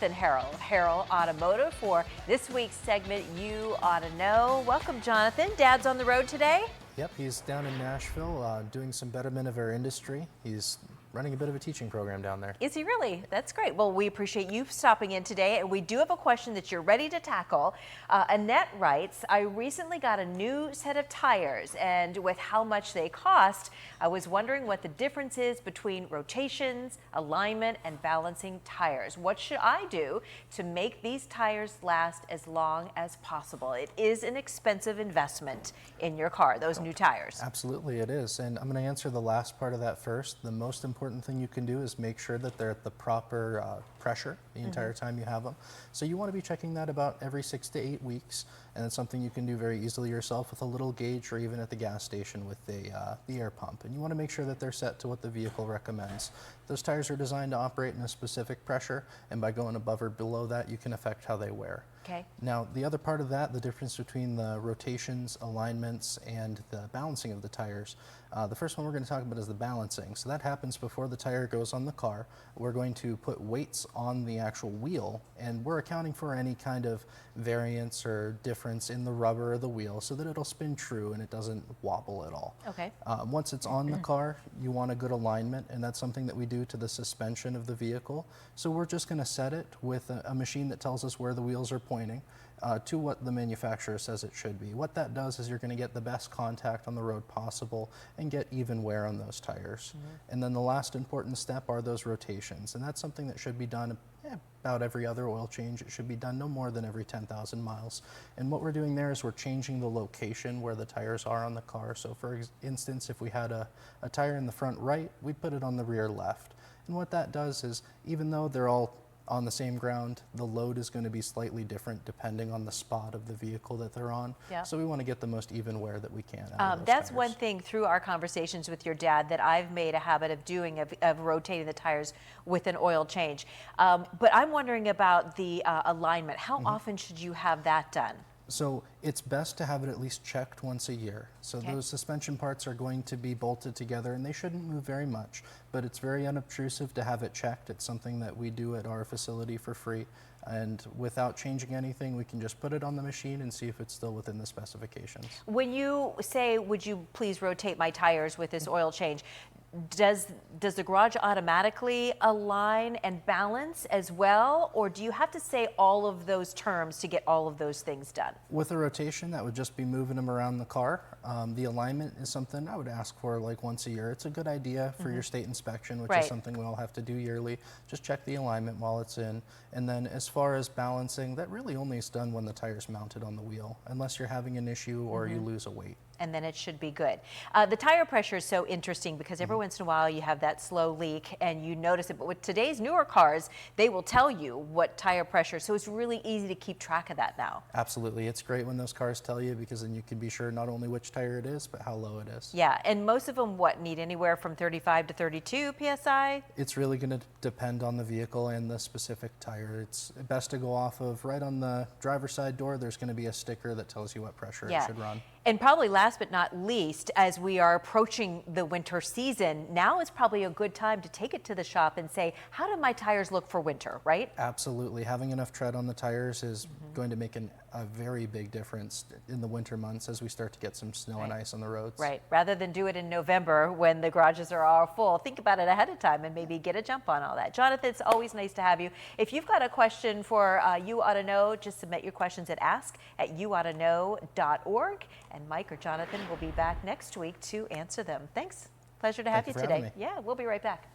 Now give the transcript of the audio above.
And Harold Automotive for this week's segment, You Ought to Know. Welcome, Jonathan. Dad's on the road today. Yep, he's down in Nashville doing some betterment of our industry. He's running a bit of a teaching program down there. Is he really? That's great. Well, we appreciate you stopping in today, and we do have a question that you're ready to tackle. Annette writes, I recently got a new set of tires, and with how much they cost, I was wondering what the difference is between rotations, alignment, and balancing tires. What should I do to make these tires last as long as possible? It is an expensive investment in your car, those new tires. Absolutely, it is. And I'm going to answer the last part of that first. The most important thing you can do is make sure that they're at the proper pressure the entire time you have them. So you want to be checking that about every 6 to 8 weeks, and it's something you can do very easily yourself with a little gauge or even at the gas station with the air pump. And you want to make sure that they're set to what the vehicle recommends. Those tires are designed to operate in a specific pressure, and by going above or below that, you can affect how they wear. Okay. Now, the other part of that, the difference between the rotations, alignments, and the balancing of the tires, the first one we're going to talk about is the balancing. So that happens before the tire goes on the car. We're going to put weights on the actual wheel, and we're accounting for any kind of variance or difference in the rubber or the wheel so that it'll spin true and it doesn't wobble at all. Okay. Once it's on the car, you want a good alignment, and that's something that we do to the suspension of the vehicle. So we're just going to set it with a machine that tells us where the wheels are pointing to what the manufacturer says it should be. What that does is you're going to get the best contact on the road possible and get even wear on those tires. And then the last important step are those rotations, and that's something that should be done about every other oil change. It should be done no more than every 10,000 miles. And what we're doing there is we're changing the location where the tires are on the car. So for instance, if we had a tire in the front right, we put it on the rear left. And what that does is, even though they're all on the same ground, the load is going to be slightly different depending on the spot of the vehicle that they're on. Yeah. So we want to get the most even wear that we can out of those That's tires. one thing through our conversations with your dad that I've made a habit of doing, of rotating the tires with an oil change. But I'm wondering about the alignment. How often should you have that done? So it's best to have it at least checked once a year. So Okay. those suspension parts are going to be bolted together, and they shouldn't move very much, but it's very unobtrusive to have it checked. It's something that we do at our facility for free, and without changing anything, we can just put it on the machine and see if it's still within the specifications. When you say, would you please rotate my tires with this oil change, does the garage automatically align and balance as well, or do you have to say all of those terms to get all of those things done? With a rotation, that would just be moving them around the car. The alignment is something I would ask for like once a year. It's a good idea for your state inspection, which Right. is something we all have to do yearly. Just check the alignment while it's in. And then as far as balancing, that really only is done when the tire's mounted on the wheel, unless you're having an issue or you lose a weight. And then it should be good. The tire pressure is so interesting because every once in a while you have that slow leak and you notice it. But with today's newer cars, they will tell you what tire pressure. So it's really easy to keep track of that now. Absolutely. It's great when those cars tell you, because then you can be sure not only which tire it is, but how low it is. Yeah, and most of them, need anywhere from 35 to 32 PSI? It's really going to depend on the vehicle and the specific tire. It's best to go off of right on the driver's side door. There's going to be a sticker that tells you what pressure it should run. And probably last but not least, as we are approaching the winter season, now is probably a good time to take it to the shop and say, how do my tires look for winter, right? Absolutely. Having enough tread on the tires is going to make a very big difference in the winter months as we start to get some snow and ice on the roads. Right. Rather than do it in November when the garages are all full, think about it ahead of time and maybe get a jump on all that. Jonathan, it's always nice to have you. If you've got a question for You Ought to Know, just submit your questions at ask@yououghtaknow.org. And Mike or Jonathan will be back next week to answer them. Thanks. Pleasure to have you Thank you for today. having me. Yeah, we'll be right back.